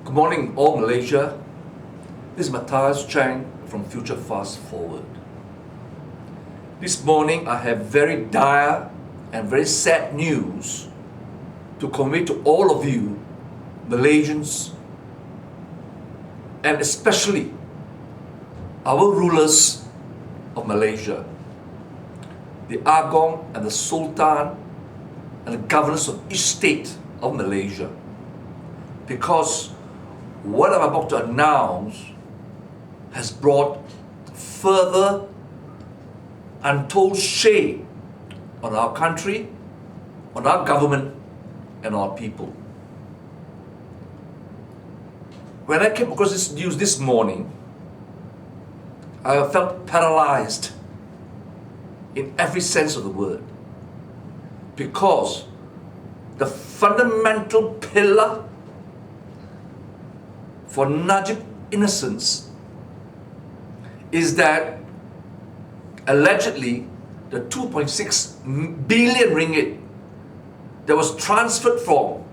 Good morning, all Malaysia. This is Matthias Chang from Future Fast Forward. This morning, I have very dire and very sad news to convey to all of you, Malaysians, and especially our rulers of Malaysia, the Agong and the Sultan and the governors of each state of Malaysia. Because what I'm about to announce has brought further untold shame on our country, on our government, and our people. When I came across this news this morning, I felt paralyzed in every sense of the word, because the fundamental pillar for Najib innocence is that allegedly the 2.6 billion ringgit that was transferred from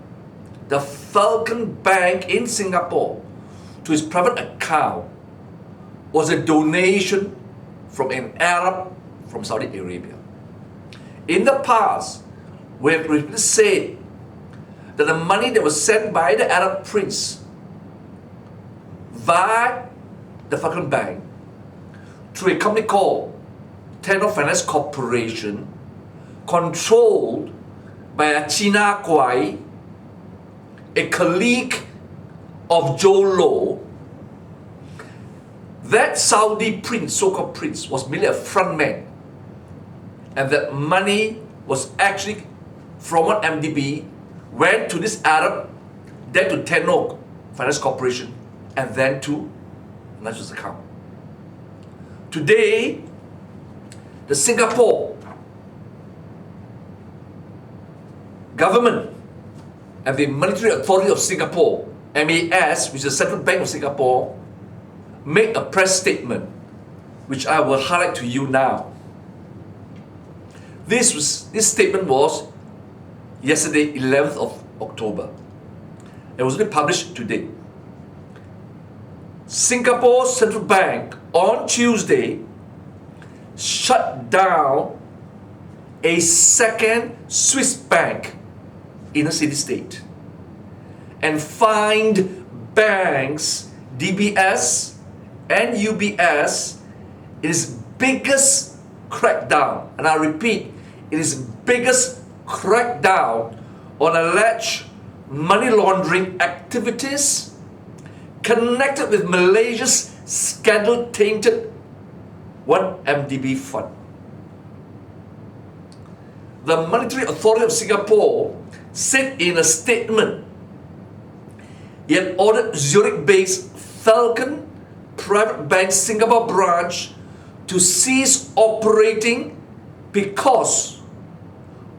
the Falcon Bank in Singapore to his private account was a donation from an Arab from Saudi Arabia. In the past, we have repeatedly said that the money that was sent by the Arab prince via the Falcon Bank through a company called Tenor Finance Corporation, controlled by a China Kwai, a colleague of Joe Low. That Saudi prince, so-called prince, was merely a front man, and that money was actually from one MDB, went to this Arab, then to Tenor Finance Corporation, and then to Najib's account. Today, the Singapore government and the Monetary Authority of Singapore, MAS, which is the Central Bank of Singapore, made a press statement, which I will highlight to you now. This statement was yesterday, 11th of October. It was only published today. Singapore Central Bank on Tuesday shut down a second Swiss bank in a city-state and fined banks DBS and UBS in its biggest crackdown, and I repeat, it is biggest crackdown on alleged money laundering activities connected with Malaysia's scandal-tainted 1MDB fund. The Monetary Authority of Singapore said in a statement it had ordered Zurich-based Falcon Private Bank Singapore branch to cease operating because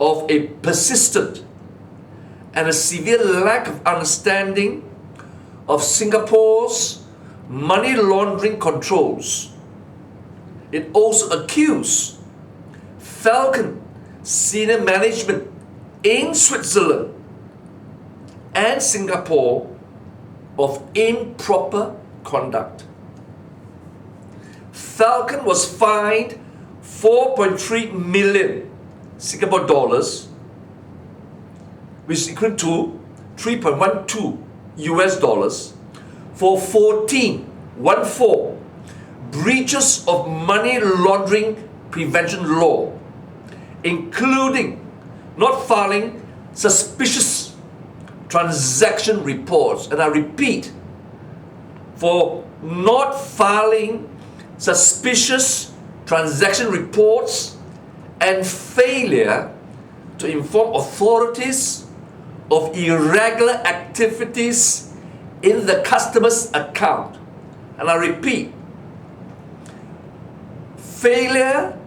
of a persistent and a severe lack of understanding of Singapore's money laundering controls. It also accused Falcon senior management in Switzerland and Singapore of improper conduct. Falcon was fined 4.3 million Singapore dollars, which is equal to 3.12 US dollars, for 14 breaches of money laundering prevention law, including not filing suspicious transaction reports. And I repeat, for not filing suspicious transaction reports and failure to inform authorities of irregular activities in the customer's account. And I repeat, failure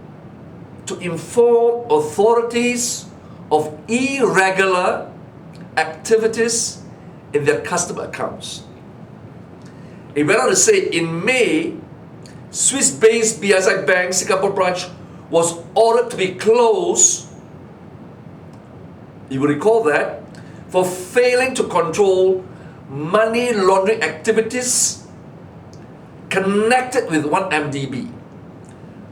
to inform authorities of irregular activities in their customer accounts. It went on to say, in May, Swiss-based BSI Bank Singapore branch was ordered to be closed. You will recall that, for failing to control money laundering activities connected with 1MDB.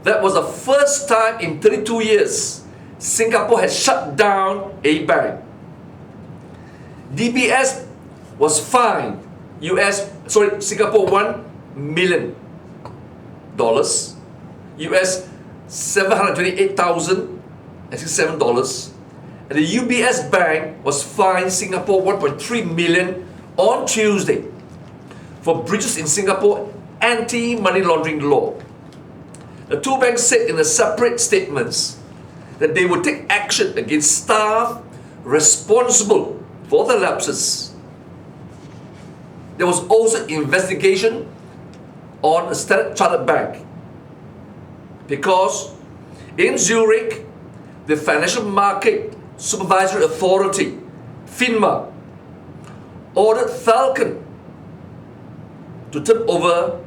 That was the first time in 32 years Singapore had shut down a bank. DBS was fined Singapore $1 million, US $728,067, and the UBS Bank was fined Singapore 1.3 million on Tuesday for breaches in Singapore anti-money laundering law. The two banks said in the separate statements that they would take action against staff responsible for the lapses. There was also investigation on the Standard Chartered Bank because in Zurich, the Financial Market Supervisory Authority, FINMA, ordered Falcon to turn over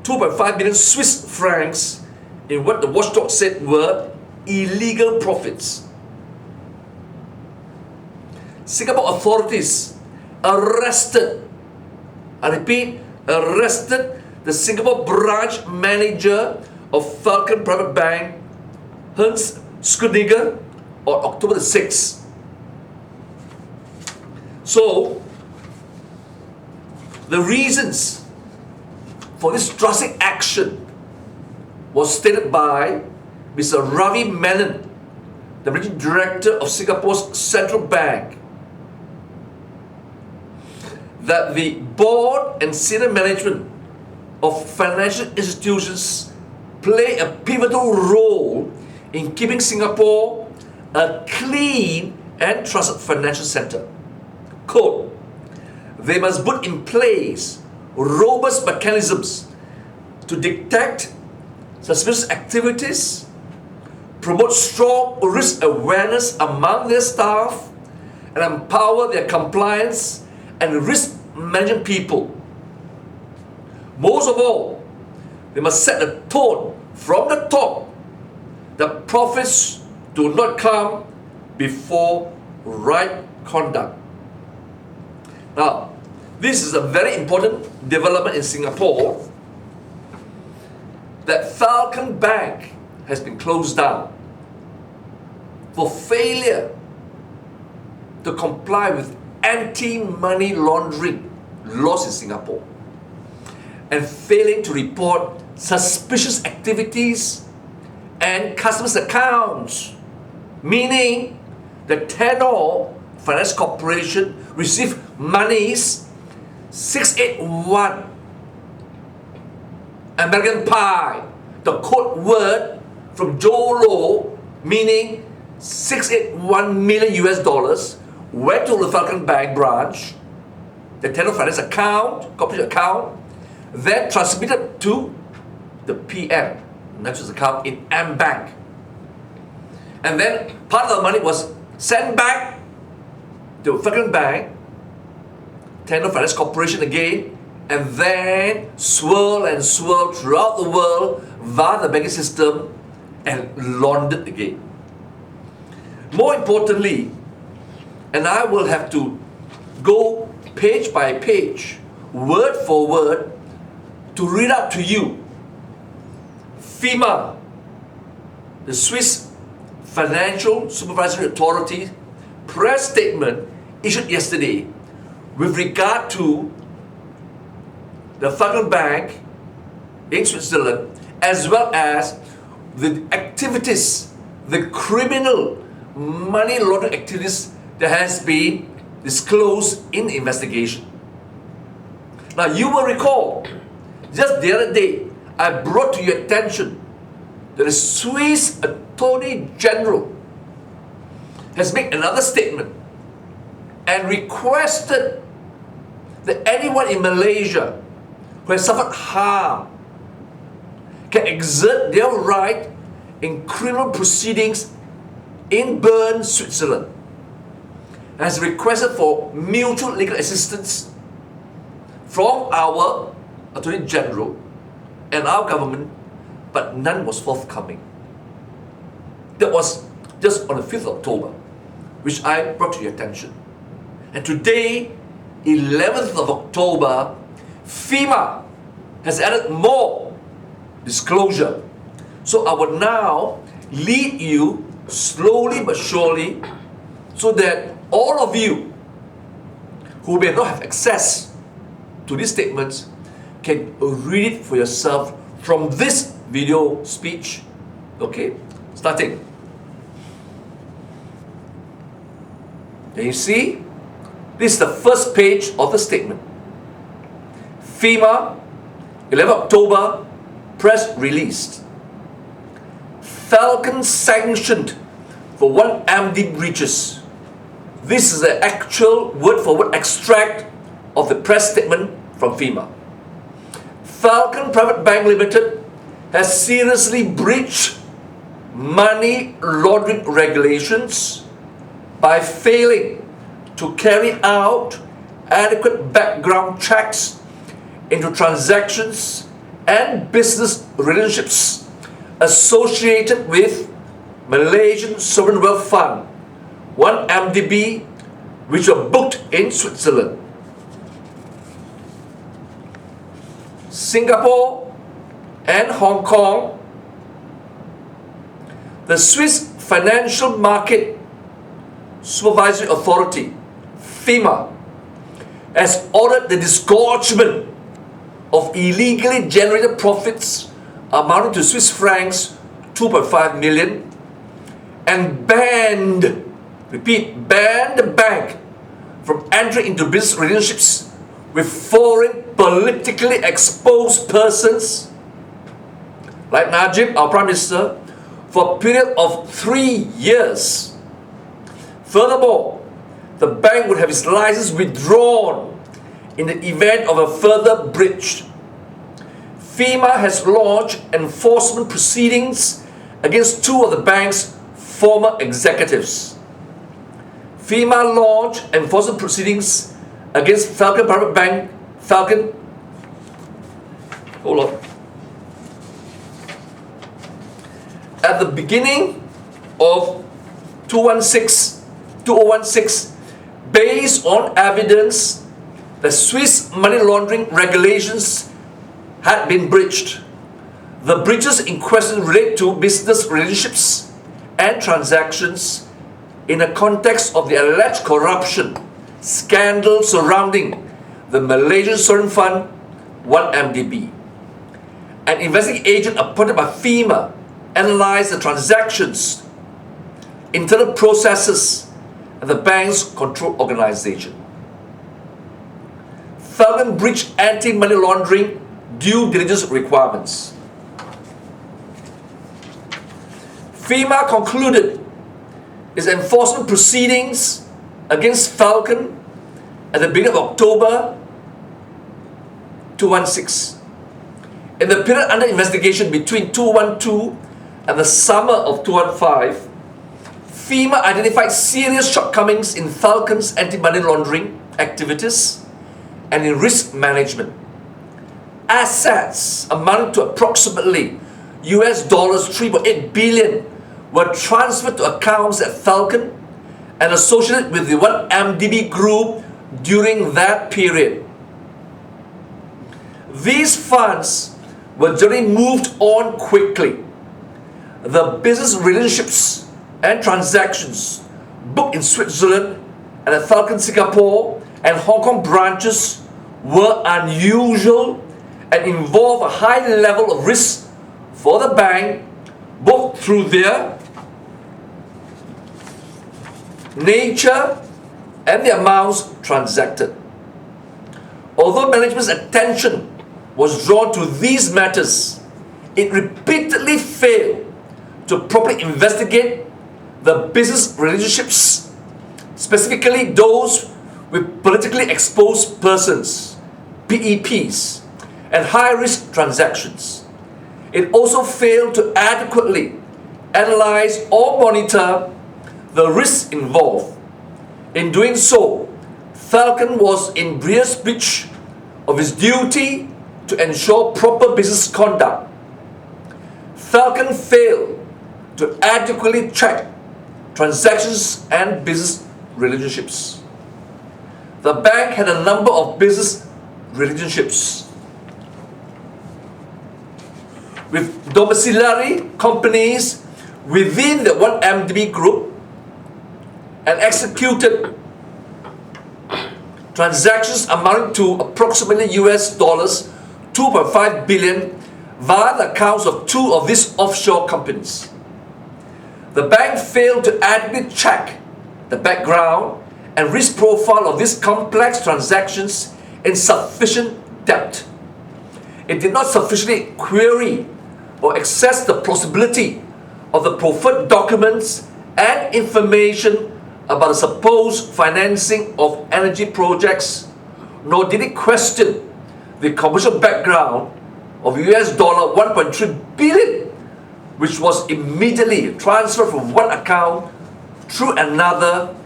2.5 billion Swiss francs in what the watchdog said were illegal profits. Singapore authorities arrested, I repeat, arrested the Singapore branch manager of Falcon Private Bank, Hans Skuniger, on October the 6th. So, the reasons for this drastic action was stated by Mr. Ravi Menon, the managing director of Singapore's Central Bank, that the board and senior management of financial institutions play a pivotal role in keeping Singapore a clean and trusted financial center. Quote, they must put in place robust mechanisms to detect suspicious activities, promote strong risk awareness among their staff, and empower their compliance and risk management people. Most of all, they must set the tone from the top that profits do not come before right conduct. Now, this is a very important development in Singapore, that Falcon Bank has been closed down for failure to comply with anti-money laundering laws in Singapore and failing to report suspicious activities and customers' accounts, meaning the Tenor Finance Corporation received monies 681 American Pie, the code word from Joe Low, meaning 681 million US dollars, went to the Falcon Bank branch, the Tenor Finance account, corporate account, then transmitted to the PM, National account in M Bank. And then part of the money was sent back to Falcon Bank, Tenor Finance Corporation again, and then swirl throughout the world via the banking system and laundered again. More importantly, and I will have to go page by page, word for word, to read out to you FINMA, the Swiss Financial Supervisory Authority, press statement issued yesterday with regard to the Falcon Bank in Switzerland, as well as the activities, the criminal money laundering activities that has been disclosed in the investigation. Now, you will recall, just the other day, I brought to your attention that the Swiss Attorney General has made another statement and requested that anyone in Malaysia who has suffered harm can exert their right in criminal proceedings in Bern, Switzerland, and has requested for mutual legal assistance from our Attorney General and our government, but none was forthcoming. That was just on the 5th of October, which I brought to your attention. And today, 11th of October, FINMA has added more disclosure. So I would now lead you slowly but surely so that all of you who may not have access to these statements can read it for yourself from this video speech. Okay, starting. Can you see? This is the first page of the statement. FINMA, 11 October, press released. Falcon sanctioned for 1 MD breaches. This is the actual word-for-word extract of the press statement from FINMA. Falcon Private Bank Limited has seriously breached money laundering regulations by failing to carry out adequate background checks into transactions and business relationships associated with Malaysian Sovereign Wealth Fund, 1MDB, which were booked in Switzerland. Singapore and Hong Kong, the Swiss Financial Market Supervisory Authority, FINMA, has ordered the disgorgement of illegally generated profits amounting to Swiss francs 2.5 million and banned, repeat, banned the bank from entering into business relationships with foreign politically exposed persons like Najib, our Prime Minister, for a period of 3 years. Furthermore, the bank would have its license withdrawn in the event of a further breach. FINMA has launched enforcement proceedings against 2 of the bank's former executives. FINMA launched enforcement proceedings against Falcon Private Bank, at the beginning of 2016, based on evidence that Swiss money laundering regulations had been breached. The breaches in question relate to business relationships and transactions in the context of the alleged corruption scandal surrounding the Malaysian Sovereign Fund, 1MDB. An investigating agent appointed by FINMA analysed the transactions, internal processes, and the bank's control organisation. Falcon breached anti-money laundering due diligence requirements. FINMA concluded its enforcement proceedings against Falcon at the beginning of October 2016. In the period under investigation between 2012 and the summer of 2015, FINMA identified serious shortcomings in Falcon's anti-money laundering activities and in risk management. Assets amounting to approximately US dollars 3.8 billion were transferred to accounts at Falcon and associated with the 1MDB group during that period. These funds were generally moved on quickly. The business relationships and transactions booked in Switzerland and at Falcon Singapore and Hong Kong branches were unusual and involve a high level of risk for the bank, both through their nature and the amounts transacted. Although management's attention was drawn to these matters, it repeatedly failed to properly investigate the business relationships, specifically those with politically exposed persons, PEPs, and high-risk transactions. It also failed to adequately analyze or monitor the risks involved. In doing so, Falcon was in breach of its duty to ensure proper business conduct. Falcon failed to adequately track transactions and business relationships. the bank had a number of business relationships with domiciliary companies within the 1MDB group and executed transactions amounting to approximately US dollars 2.5 billion via the accounts of two of these offshore companies. The bank failed to adequately check the background and risk profile of these complex transactions in sufficient depth. It did not sufficiently query or assess the plausibility of the proffered documents and information about the supposed financing of energy projects, nor did it question the commercial background of US dollar 1.3 billion, which was immediately transferred from one account through another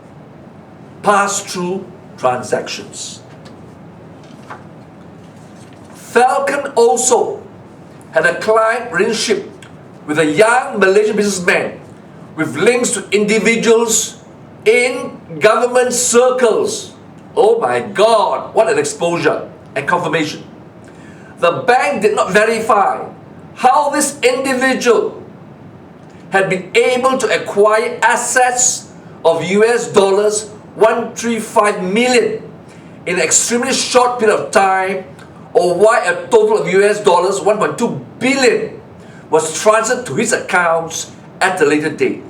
pass-through transactions. Falcon also had a client relationship with a young Malaysian businessman with links to individuals in government circles. Oh my God, what an exposure and confirmation. The bank did not verify how this individual had been able to acquire assets of US dollars 135 million in an extremely short period of time, or why a total of US dollars 1.2 billion was transferred to his accounts at a later date.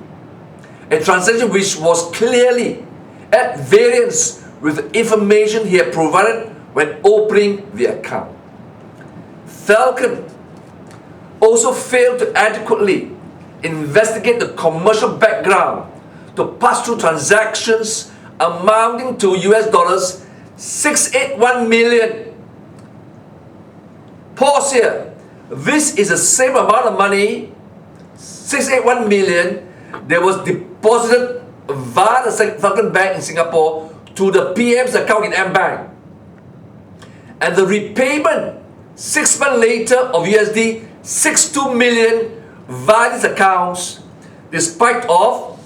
A transaction which was clearly at variance with the information he had provided when opening the account. Falcon also failed to adequately investigate the commercial background to pass-through transactions amounting to US dollars 681 million. Pause here. This is the same amount of money, 681 million, that was deposited via the Falcon Bank in Singapore to the PM's account in M-Bank. And the repayment 6 months later of USD 62 million via these accounts, despite of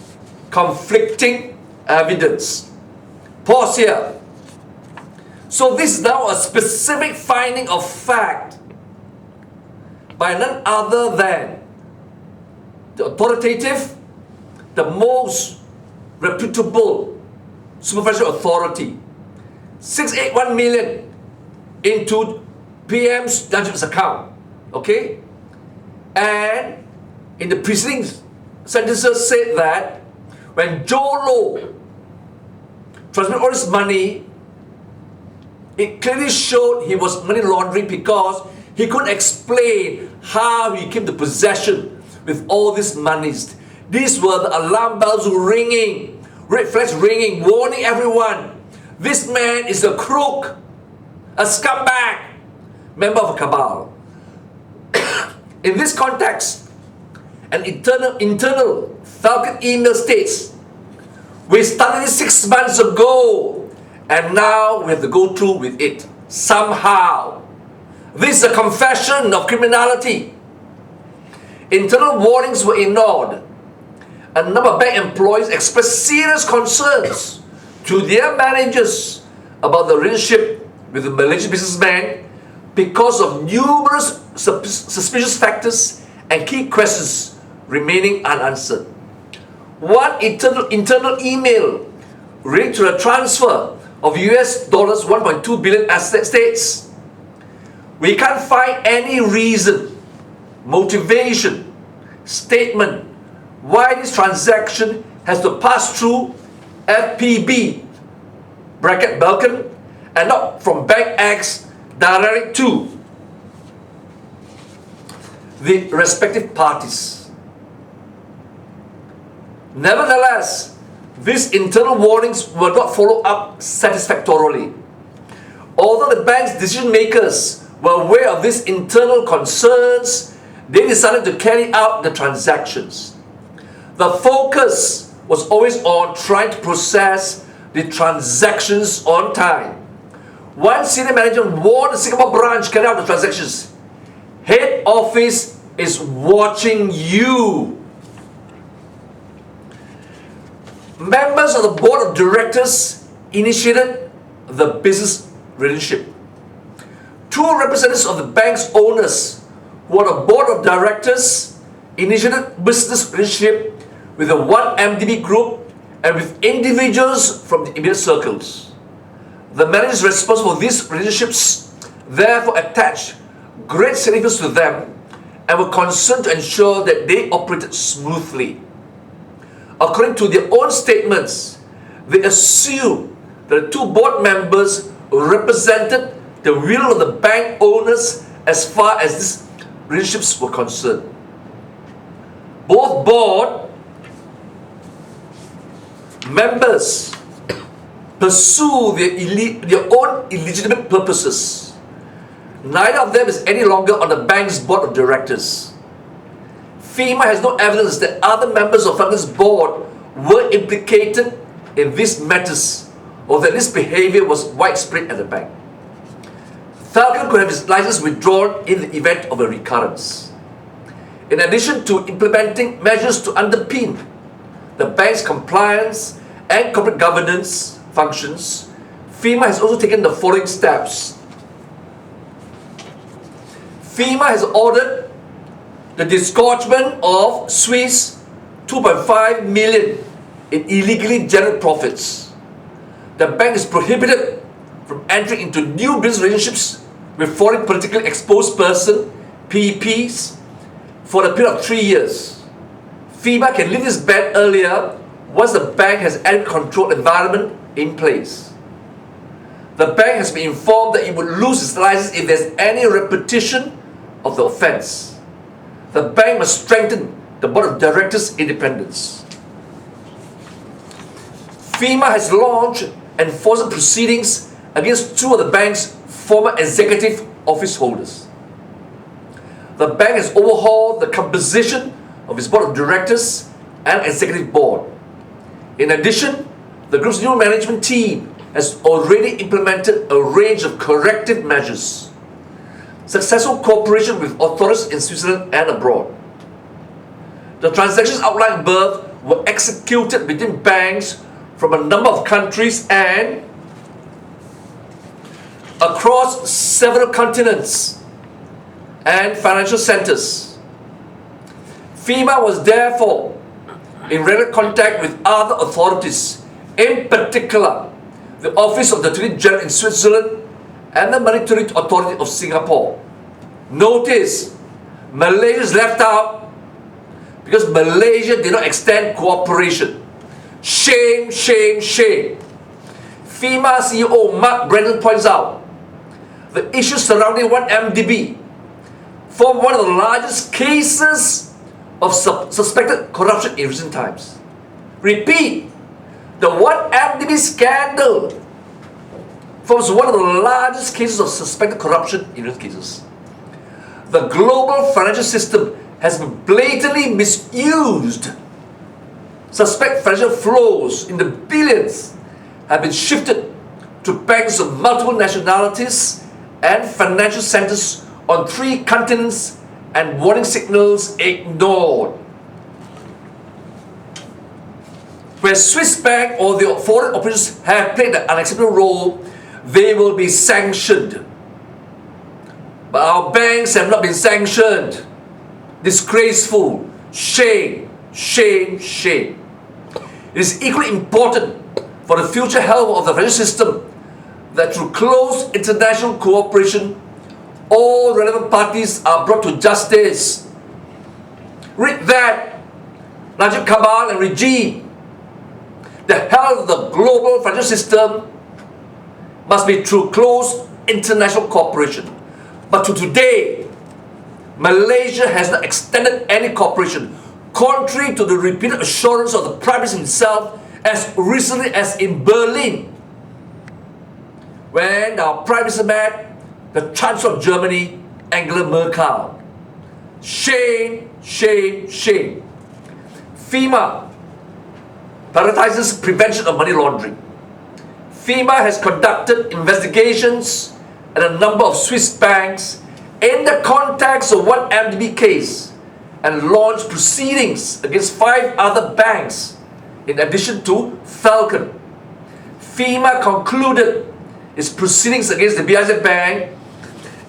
conflicting evidence. Pause here. So this is now a specific finding of fact by none other than the authoritative, the most reputable supervisory authority. 681 million into PM's Najib's account. Okay? And in the preceding sentences said that when Joe Low transmitted all this money, it clearly showed he was money laundering because he couldn't explain how he came to possession with all these monies. These were the alarm bells ringing, red flags ringing, warning everyone. This man is a crook, a scumbag, member of a cabal. In this context, an internal Falcon email states, we started this 6 months ago and now we have to go through with it somehow. This is a confession of criminality. Internal warnings were ignored. A number of bank employees expressed serious concerns to their managers about the relationship with the Malaysian businessman because of numerous suspicious factors and key questions remaining unanswered. One internal email relating to the transfer of US dollars 1.2 billion asset states, we can't find any reason, motivation, statement why this transaction has to pass through FPB bracket Falcon and not from Bank X directly to the respective parties. Nevertheless, these internal warnings were not followed up satisfactorily. Although the bank's decision makers were aware of these internal concerns, they decided to carry out the transactions. The focus was always on trying to process the transactions on time. One senior manager warned the Singapore branch carry out the transactions. Head office is watching you. Members of the board of directors initiated the business relationship. Two representatives of the bank's owners who are the board of directors initiated business relationship with the 1MDB group and with individuals from the immediate circles. The managers responsible for these relationships therefore attached great significance to them and were concerned to ensure that they operated smoothly. According to their own statements, they assumed that the two board members represented the will of the bank owners as far as these relationships were concerned. Both board members pursue their own illegitimate purposes. Neither of them is any longer on the bank's board of directors. FINMA has no evidence that other members of Falcon's board were implicated in these matters or that this behavior was widespread at the bank. Falcon could have his license withdrawn in the event of a recurrence. In addition to implementing measures to underpin the bank's compliance and corporate governance functions, FINMA has also taken the following steps. FINMA has ordered the disgorgement of Swiss 2.5 million in illegally generated profits. The bank is prohibited from entering into new business relationships with foreign politically exposed person, PEPs, for a period of 3 years. FINMA can lift this ban earlier once the bank has adequate control environment in place. The bank has been informed that it would lose its license if there is any repetition of the offence. The bank must strengthen the board of directors' independence. FINMA has launched enforcement proceedings against two of the bank's former executive office holders. The bank has overhauled the composition of its board of directors and executive board. In addition, the group's new management team has already implemented a range of corrective measures. Successful cooperation with authorities in Switzerland and abroad. The transactions outlined above were executed between banks from a number of countries and across several continents and financial centers. FINMA was therefore in regular contact with other authorities, in particular the Office of the Attorney General in Switzerland and the Monetary Authority of Singapore. Notice, Malaysia is left out because Malaysia did not extend cooperation. Shame, shame, shame. FINMA CEO Mark Brennan points out the issues surrounding 1MDB form one of the largest cases of suspected corruption in recent times. Repeat, the 1MDB scandal forms one of the largest cases of suspected corruption in recent cases. The global financial system has been blatantly misused. Suspect financial flows in the billions have been shifted to banks of multiple nationalities and financial centers on 3 continents and warning signals ignored. Where Swiss bank or the foreign operations have played an unacceptable role, they will be sanctioned. But our banks have not been sanctioned. Disgraceful. Shame, shame, shame. It is equally important for the future health of the financial system that through close international cooperation, all relevant parties are brought to justice. Read that, Najib and regime. The health of the global financial system must be through close international cooperation. But to today, Malaysia has not extended any cooperation, contrary to the repeated assurance of the Prime Minister himself as recently as in Berlin, when our Prime Minister met the Chancellor of Germany, Angela Merkel. Shame, shame, shame. FINMA prioritizes prevention of money laundering. FINMA has conducted investigations at a number of Swiss banks in the context of 1MDB case and launched proceedings against 5 other banks in addition to Falcon. FINMA concluded its proceedings against the BIZ Bank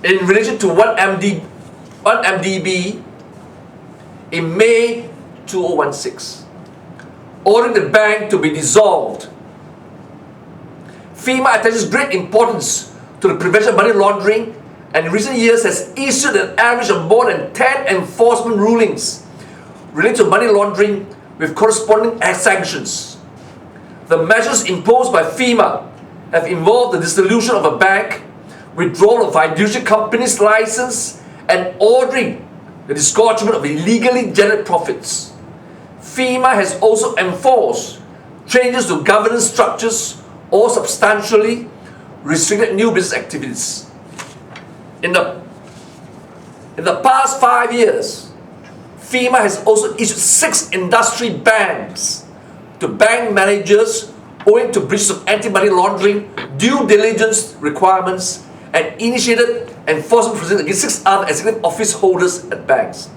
in relation to 1MDB in May 2016, ordering the bank to be dissolved. FINMA attaches great importance to the prevention of money laundering and in recent years has issued an average of more than 10 enforcement rulings related to money laundering with corresponding sanctions. The measures imposed by FINMA have involved the dissolution of a bank, withdrawal of fiduciary company's license, and ordering the disgorgement of illegally generated profits. FINMA has also enforced changes to governance structures or substantially restricted new business activities. In the past 5 years, FINMA has also issued 6 industry bans to bank managers owing to breaches of anti-money laundering due diligence requirements and initiated enforcement proceedings against 6 other executive office holders at banks,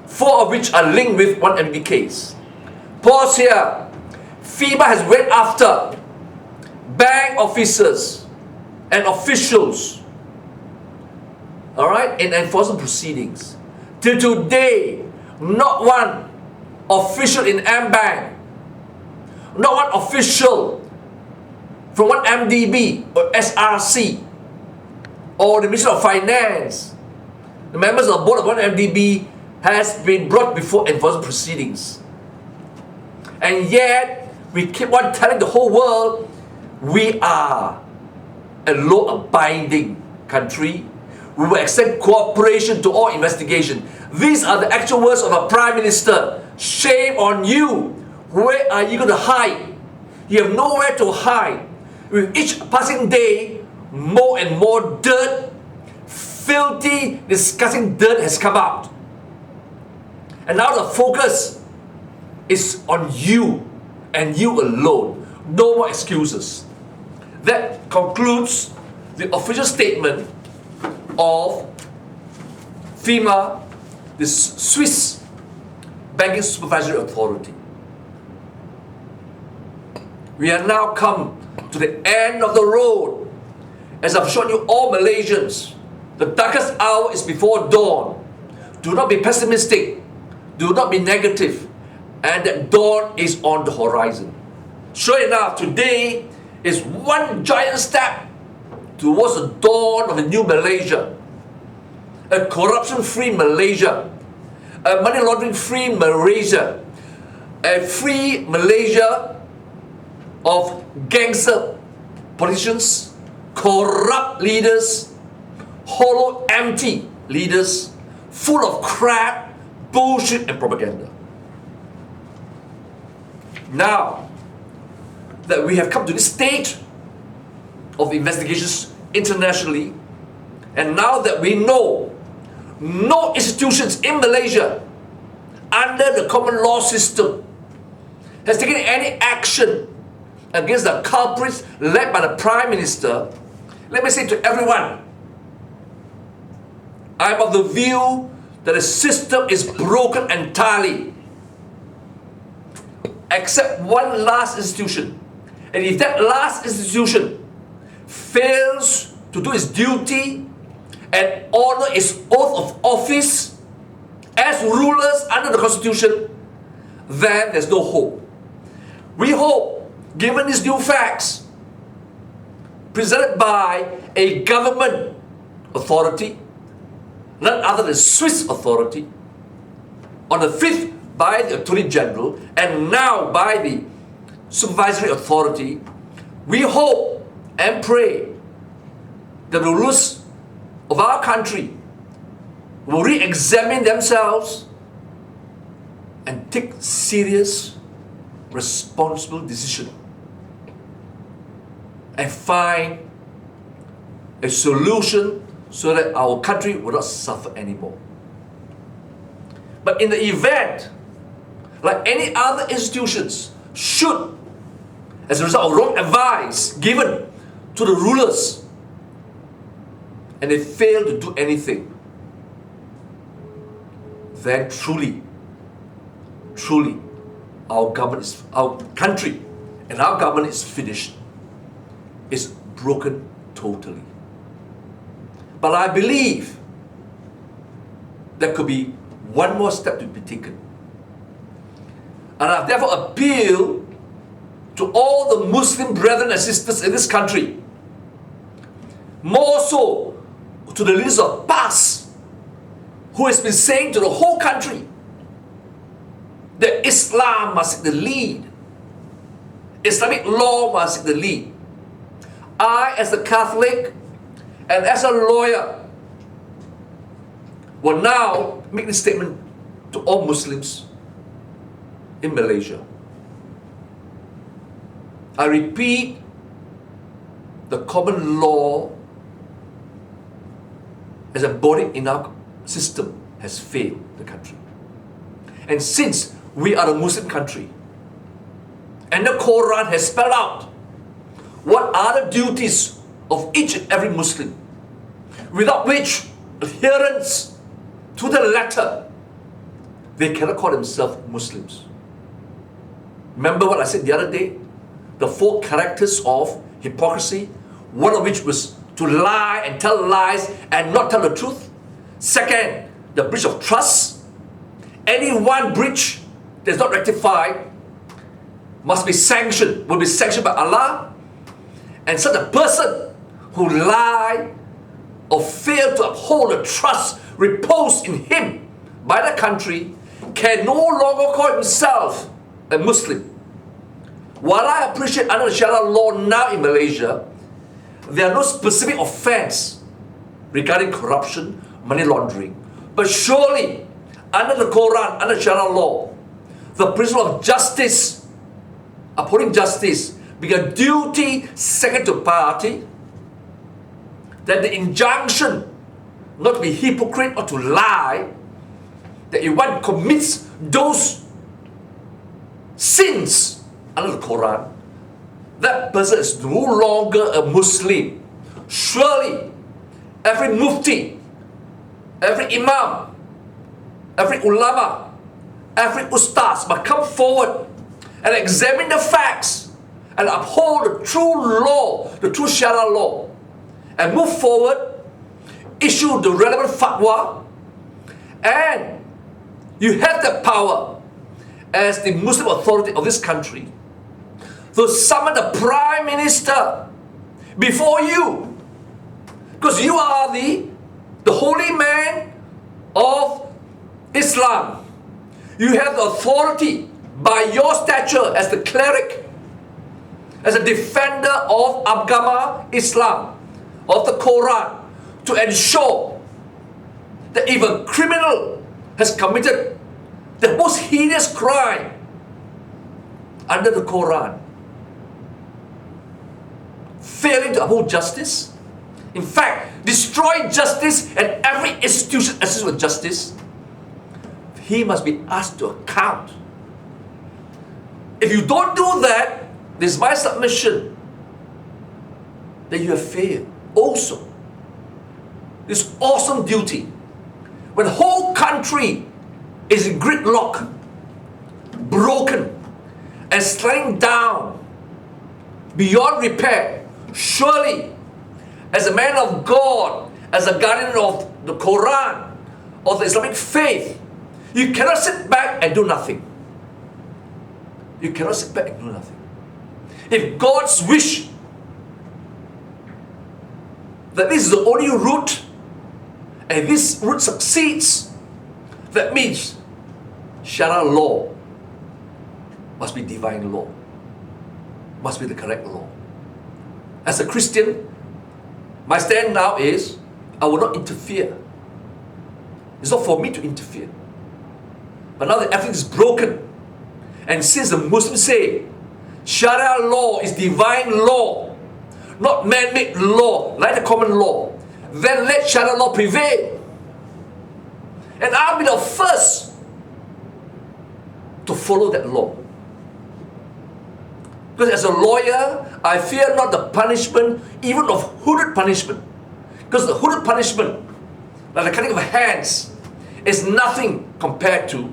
4 of which are linked with 1MB case. Pause here. FINMA has went after bank officers and officials, all right, in enforcement proceedings. Till today, not one official in M-Bank, not one official from 1MDB or SRC or the Ministry of Finance, the members of the board of 1MDB has been brought before enforcement proceedings. And yet, we keep on telling the whole world we are a law-abiding country. We will extend cooperation to all investigation. These are the actual words of our Prime Minister. Shame on you. Where are you going to hide? You have nowhere to hide. With each passing day, more and more dirt, filthy, disgusting dirt has come out. And now the focus is on you and you alone. No more excuses. That concludes the official statement of FINMA, the Swiss Banking Supervisory Authority. We have now come to the end of the road. As I've shown you all Malaysians, the darkest hour is before dawn. Do not be pessimistic. Do not be negative. And that dawn is on the horizon. Sure enough, today is one giant step towards the dawn of a new Malaysia. A corruption-free Malaysia. A money laundering-free Malaysia. A free Malaysia of gangster politicians, corrupt leaders, hollow, empty leaders, full of crap, bullshit and propaganda. Now that we have come to this stage of investigations internationally, and now that we know no institutions in Malaysia under the common law system has taken any action against the culprits led by the Prime Minister, let me say to everyone, I'm of the view that the system is broken entirely, except one last institution. And if that last institution fails to do its duty and honor its oath of office as rulers under the Constitution, then there's no hope. We hope, given these new facts presented by a government authority, none other than Swiss authority, on the 5th by the Attorney General, and now by the Supervisory Authority, we hope and pray that the rulers of our country will re-examine themselves and take serious, responsible decision and find a solution so that our country will not suffer anymore. But in the event, like any other institutions, should, as a result of wrong advice given to the rulers, and they fail to do anything, then truly, our government is, our country and our government is finished. It's broken totally. But I believe there could be one more step to be taken. And I've therefore appealed to all the Muslim brethren and sisters in this country, more so to the leaders of PAS, who has been saying to the whole country that Islam must take the lead. Islamic law must take the lead. I, as a Catholic and as a lawyer, will now make this statement to all Muslims in Malaysia. I repeat, the common law as embodied in our system has failed the country. And since we are a Muslim country, and the Quran has spelled out what are the duties of each and every Muslim, without which adherence to the letter, they cannot call themselves Muslims. Remember what I said the other day? The 4 characters of hypocrisy, one of which was to lie and tell lies and not tell the truth. Second, the breach of trust. Any one breach that is not rectified will be sanctioned by Allah. And such a person who lie or fail to uphold the trust reposed in him by the country can no longer call himself a Muslim. While I appreciate under the Shariah law now in Malaysia, there are no specific offense regarding corruption, money laundering. But surely, under the Quran, under Shariah law, the principle of justice, upholding justice, being a duty second to piety, that the injunction not to be hypocrite or to lie, that if one commits those sins under the Quran, that person is no longer a Muslim. Surely, every mufti, every imam, every ulama, every ustaz must come forward and examine the facts and uphold the true law, the true Shariah law, and move forward, issue the relevant fatwa, and you have the power as the Muslim authority of this country to summon the Prime Minister before you, because you are the holy man of Islam. You have the authority by your stature as the cleric, as a defender of Agama Islam, of the Quran, to ensure that if a criminal has committed the most heinous crime under the Quran, failing to uphold justice, in fact, destroy justice and every institution associated with justice, he must be asked to account. If you don't do that, this is my submission, that you have failed also this awesome duty. When the whole country is in gridlock, broken, and sliding down beyond repair, surely, as a man of God, as a guardian of the Quran, of the Islamic faith, you cannot sit back and do nothing. You cannot sit back and do nothing. If God's wish that this is the only route, and this route succeeds, that means Shariah law must be divine law, must be the correct law. As a Christian, my stand now is, I will not interfere. It's not for me to interfere. But now that everything is broken, and since the Muslims say Shariah law is divine law, not man-made law, like the common law, then let Shariah law prevail. And I'll be the first to follow that law. Because as a lawyer, I fear not the punishment, even of hooded punishment. Because the hooded punishment, like the cutting of hands, is nothing compared to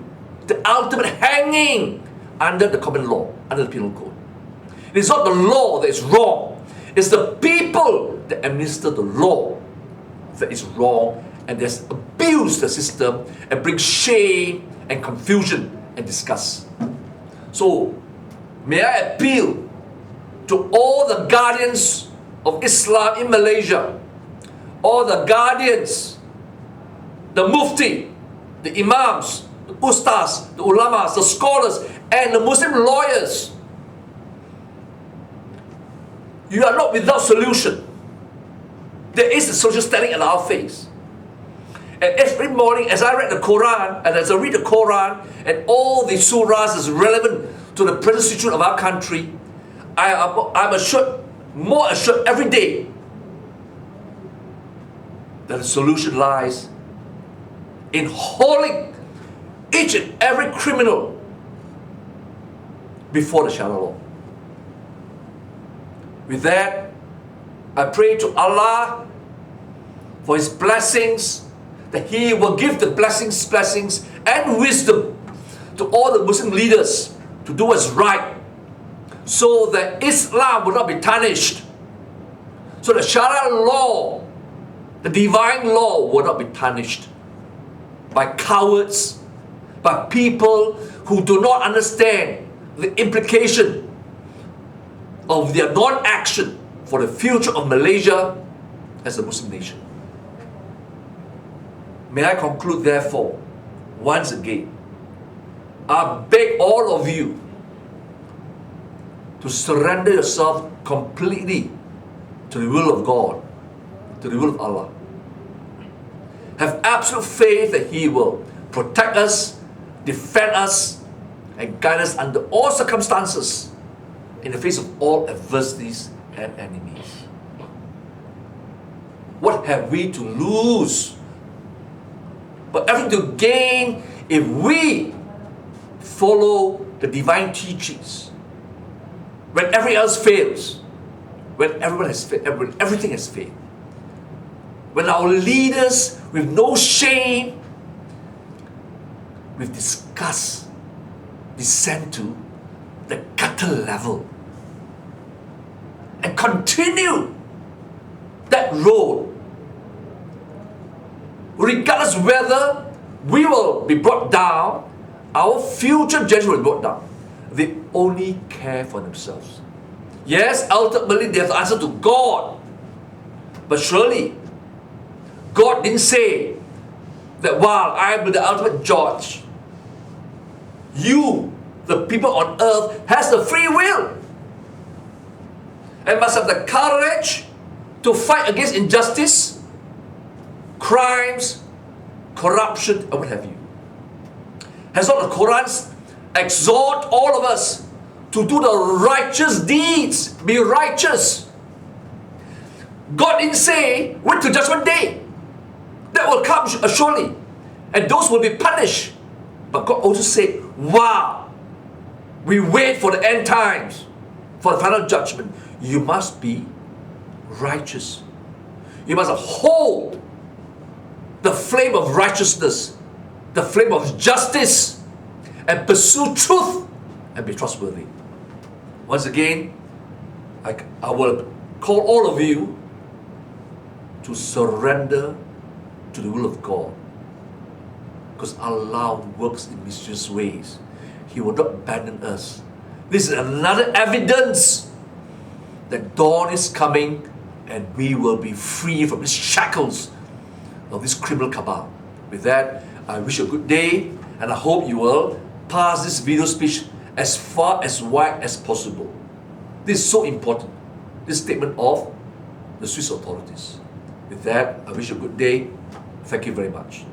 the ultimate hanging under the common law, under the penal code. It is not the law that is wrong. It's the people that administer the law that is wrong and that's abused the system and brings shame and confusion and disgust. So, may I appeal to all the guardians of Islam in Malaysia, all the guardians, the mufti, the imams, the ustaz, the ulamas, the scholars, and the Muslim lawyers. You are not without solution. There is a solution standing at our face. And every morning as I read the Quran, and as I read the Quran, and all the surahs is relevant to the present situation of our country, I'm assured, more assured every day, that the solution lies in holding each and every criminal before the Sharia law. With that, I pray to Allah for His blessings, that He will give the blessings and wisdom to all the Muslim leaders to do what's right, so that Islam will not be tarnished, so the Sharia law, the divine law, will not be tarnished by cowards, by people who do not understand the implication of their non-action for the future of Malaysia as a Muslim nation. May I conclude, therefore, once again, I beg all of you to surrender yourself completely to the will of God, to the will of Allah. Have absolute faith that He will protect us, defend us, and guide us under all circumstances in the face of all adversities and enemies. What have we to lose? But everything to gain if we follow the divine teachings. When everything else fails, when everyone has failed, when everything has failed, when our leaders, with no shame, with disgust, descend to the gutter level and continue that road, regardless whether we will be brought down, our future generation will be brought down. They only care for themselves. Yes, ultimately they have to answer to God. But surely, God didn't say that while I am the ultimate judge, you, the people on earth, has the free will and must have the courage to fight against injustice, crimes, corruption, and what have you. Has not the Quran exhort all of us to do the righteous deeds, be righteous? God didn't say, wait till judgment day. That will come surely, and those will be punished. But God also said, wow, we wait for the end times, for the final judgment. You must be righteous. You must hold the flame of righteousness, the flame of justice, and pursue truth and be trustworthy. Once again, I will call all of you to surrender to the will of God, because Allah works in mysterious ways. He will not abandon us. This is another evidence that dawn is coming and we will be free from these shackles of this criminal cabal. With that, I wish you a good day, and I hope you will pass this video speech as far as wide as possible. This is so important, this statement of the Swiss authorities. With that, I wish you a good day. Thank you very much.